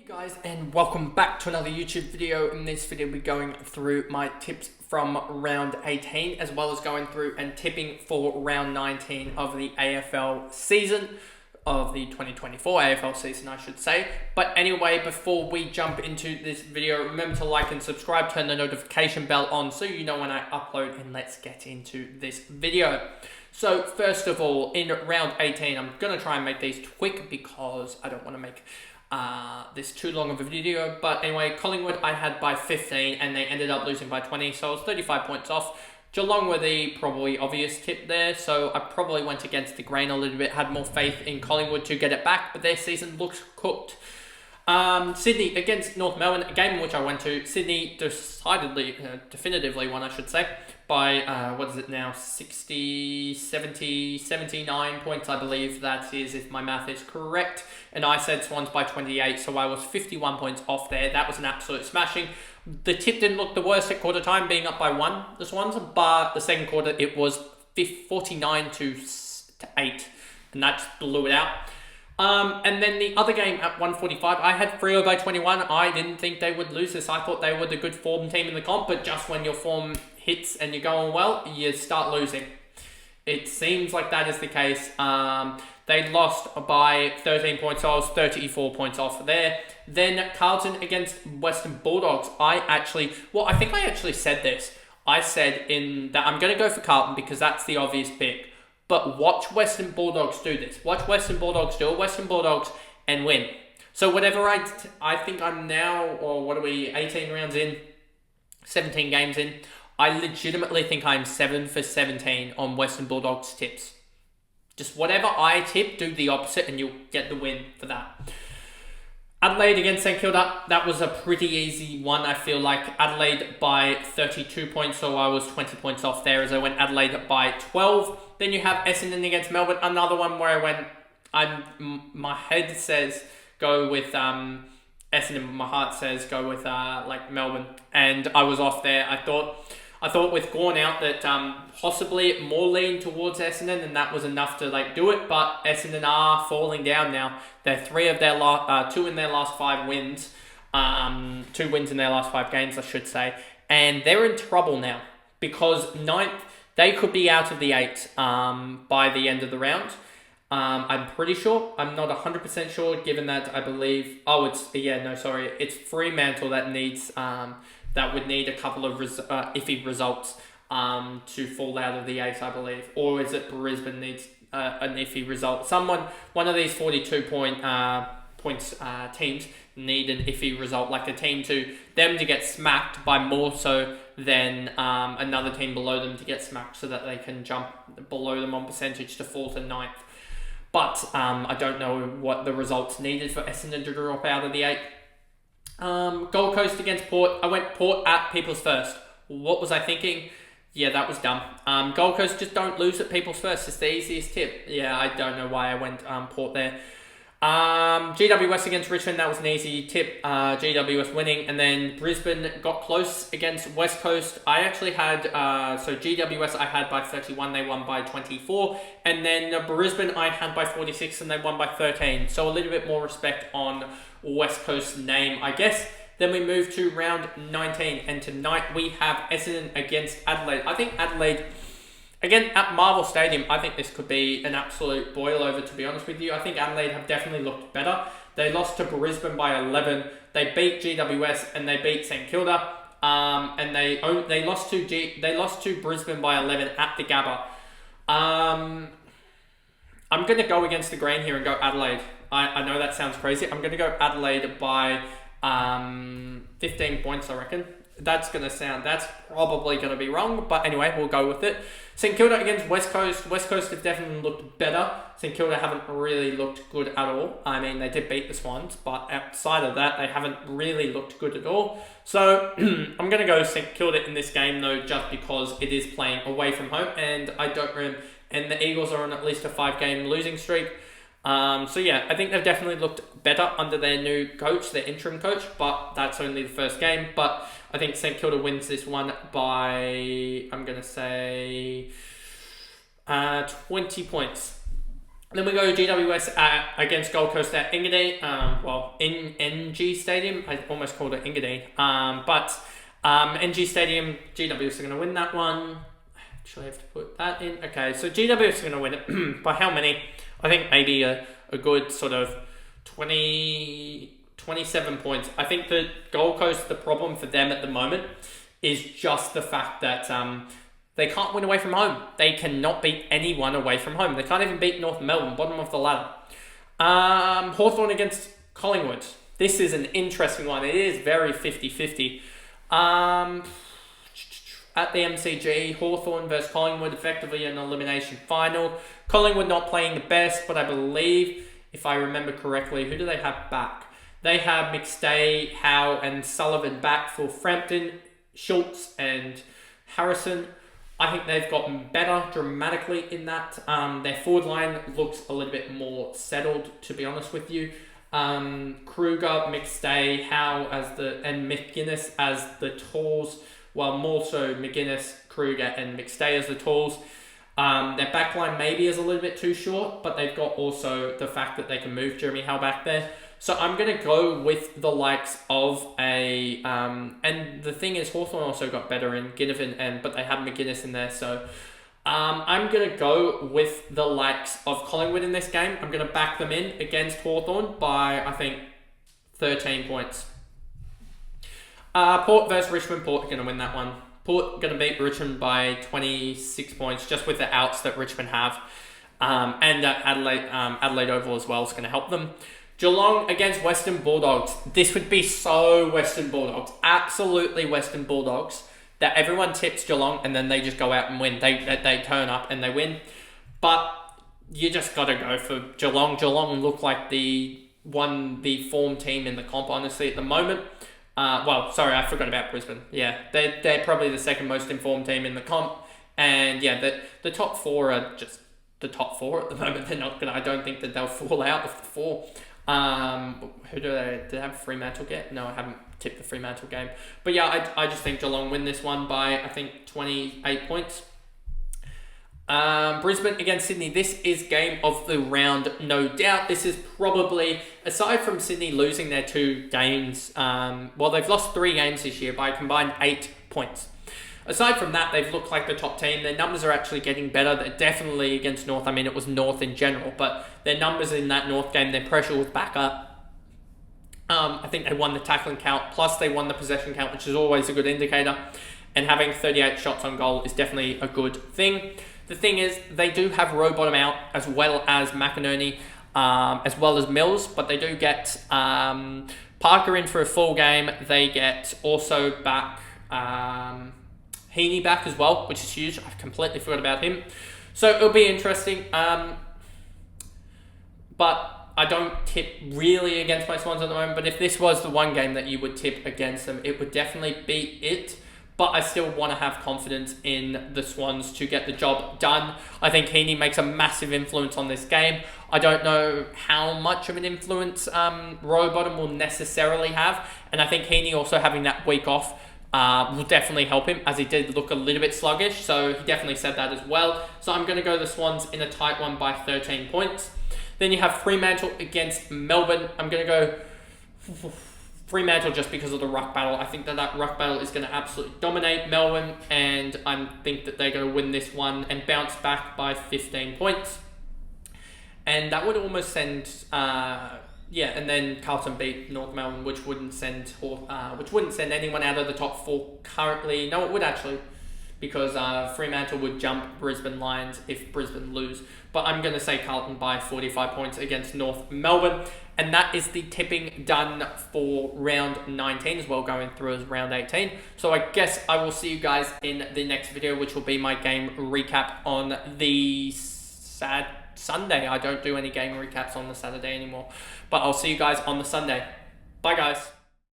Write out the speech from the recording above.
Guys, and welcome back to another YouTube video. In this video we're going through my tips from round 18 as well as going through and tipping for round 19 of the AFL season, of the 2024 AFL season I should say. But anyway, before we jump into this video, remember to like and subscribe, turn the notification bell on so you know when I upload, and let's get into this video. So first of all, in round 18, I'm going to try and make these quick because I don't want to make this too long of a video. But anyway, Collingwood I had by 15 and they ended up losing by 20, so I was 35 points off. Geelong were the probably obvious tip there, so I probably went against the grain a little bit, had more faith in Collingwood to get it back, but their season looks cooked. Sydney against North Melbourne, a game in which I went to. Sydney definitively won, I should say, by, 79 points, I believe that is, if my math is correct. And I said Swans by 28, so I was 51 points off there. That was an absolute smashing. The tip didn't look the worst at quarter time, being up by 1, the Swans, but the second quarter it was 49 to 8, and that just blew it out. And then the other game at 1:45, I had Freo by 21. I didn't think they would lose this. I thought they were the good form team in the comp, but just when your form hits and you're going well, you start losing. It seems like that is the case. They lost by 13 points, so I was 34 points off there. Then Carlton against Western Bulldogs. I think I actually said this. I said that I'm going to go for Carlton because that's the obvious pick. But watch Western Bulldogs do this. Watch Western Bulldogs do it. Western Bulldogs and win. So whatever I think I'm now, or what are we, 18 rounds in, 17 games in, I legitimately think I'm 7 for 17 on Western Bulldogs tips. Just whatever I tip, do the opposite and you'll get the win for that. Adelaide against St Kilda, that was a pretty easy one, I feel like. Adelaide by 32 points, so I was 20 points off there as I went Adelaide by 12. Then you have Essendon against Melbourne, another one where I went, my head says go with Essendon, my heart says go with Melbourne, and I was off there. I thought with Gawn out that possibly more lean towards Essendon, and that was enough to do it. But Essendon are falling down now. They're 2 in their last 5 wins, 2 wins in their last 5 games, I should say, and they're in trouble now because 9th they could be out of the 8 by the end of the round. I'm pretty sure. I'm not 100% sure, given that I believe. It's Fremantle that needs. That would need a couple of iffy results to fall out of the 8, I believe. Or is it Brisbane needs an iffy result? One of these 42 points teams need an iffy result, like a team to get smacked by more so than another team below them to get smacked, so that they can jump below them on percentage to fall to 9th. But I don't know what the results needed for Essendon to drop out of the 8. Gold Coast against Port. I went Port at People's First. What was I thinking? Yeah, that was dumb. Gold Coast, just don't lose at People's First. It's the easiest tip. Yeah, I don't know why I went Port there. GWS against Richmond, that was an easy tip. GWS winning. And then Brisbane got close against West Coast. I actually had, GWS I had by 31, they won by 24. And then Brisbane I had by 46 and they won by 13. So a little bit more respect on West Coast name, I guess. Then we move to round 19, and tonight we have Essendon against Adelaide. I think Adelaide, again at Marvel Stadium, I think this could be an absolute boil over, to be honest with you. I think Adelaide have definitely looked better. They lost to Brisbane by 11. They beat GWS and they beat St Kilda. And they lost to Brisbane by 11 at the Gabba. I'm going to go against the grain here and go Adelaide. I know that sounds crazy. I'm going to go Adelaide by 15 points, I reckon. That's probably going to be wrong, but anyway, we'll go with it. St Kilda against West Coast. West Coast have definitely looked better. St Kilda haven't really looked good at all. I mean, they did beat the Swans, but outside of that, they haven't really looked good at all. So, I'm going to go St Kilda in this game, though, just because it is playing away from home, and and the Eagles are on at least a 5-game losing streak. I think they've definitely looked better under their new coach, their interim coach, but that's only the first game. But I think St Kilda wins this one by, I'm going to say, 20 points. Then we go GWS against Gold Coast at Engadine. In NG Stadium. I almost called it Engadine. But NG Stadium, GWS are going to win that one. Actually, I have to put that in. Okay, so GWS are going to win it. By how many? I think maybe a good sort of 27 points. I think that Gold Coast, the problem for them at the moment is just the fact that they can't win away from home. They cannot beat anyone away from home. They can't even beat North Melbourne, bottom of the ladder. Hawthorn against Collingwood. This is an interesting one. It is very 50-50. At the MCG, Hawthorn versus Collingwood, effectively an elimination final. Collingwood not playing the best, but I believe, if I remember correctly, who do they have back? They have McStay, Howe, and Sullivan back for Frampton, Schultz, and Harrison. I think they've gotten better dramatically in that. Their forward line looks a little bit more settled, to be honest with you. Kruger, McStay, Howe and McGuinness as the tools. Well, more so McGuinness, Kruger, and McStay as the tools. Their backline maybe is a little bit too short, but they've got also the fact that they can move Jeremy Howe back there. So I'm going to go with the likes of and the thing is, Hawthorn also got better in Ginnivan, but they have McGuinness in there. So I'm going to go with the likes of Collingwood in this game. I'm going to back them in against Hawthorn by, I think, 13 points. Port versus Richmond. Port are going to win that one. Port going to beat Richmond by 26 points, just with the outs that Richmond have. And Adelaide Oval as well is going to help them. Geelong against Western Bulldogs. This would be so Western Bulldogs. Absolutely Western Bulldogs. That everyone tips Geelong and then they just go out and win. They turn up and they win. But you just got to go for Geelong. Geelong look like the form team in the comp, honestly, at the moment. I forgot about Brisbane. Yeah, they're probably the second most informed team in the comp. And yeah, the top four are just the top four at the moment. They're not gonna. I don't think that they'll fall out of the four. Who do they have Fremantle get? No, I haven't tipped the Fremantle game. But yeah, I just think Geelong win this one by, I think, 28 points. Brisbane against Sydney. This is game of the round, no doubt. This is probably, aside from Sydney losing their 2 games, they've lost 3 games this year by a combined 8 points. Aside from that, they've looked like the top team. Their numbers are actually getting better. They're definitely against North. I mean, it was North in general, but their numbers in that North game, their pressure was back up. I think they won the tackling count, plus they won the possession count, which is always a good indicator. And having 38 shots on goal is definitely a good thing. The thing is, they do have Rowbottom out, as well as McInerney, as well as Mills, but they do get Parker in for a full game. They get also back Heaney back as well, which is huge. I completely forgot about him. So it'll be interesting. But I don't tip really against my Swans at the moment. But if this was the one game that you would tip against them, it would definitely be it. But I still want to have confidence in the Swans to get the job done. I think Heaney makes a massive influence on this game. I don't know how much of an influence Rowbottom will necessarily have. And I think Heaney also having that week off will definitely help him, as he did look a little bit sluggish. So he definitely said that as well. So I'm going to go the Swans in a tight one by 13 points. Then you have Fremantle against Melbourne. I'm going to go Fremantle just because of the ruck battle. I think that ruck battle is going to absolutely dominate Melbourne, and I think that they're going to win this one and bounce back by 15 points. And that would almost send, and then Carlton beat North Melbourne, which wouldn't send anyone out of the top 4 currently. No, it would actually, because Fremantle would jump Brisbane Lions if Brisbane lose. But I'm going to say Carlton by 45 points against North Melbourne. And that is the tipping done for round 19 as well, going through as round 18. So I guess I will see you guys in the next video, which will be my game recap on the Sunday. I don't do any game recaps on the Saturday anymore. But I'll see you guys on the Sunday. Bye, guys.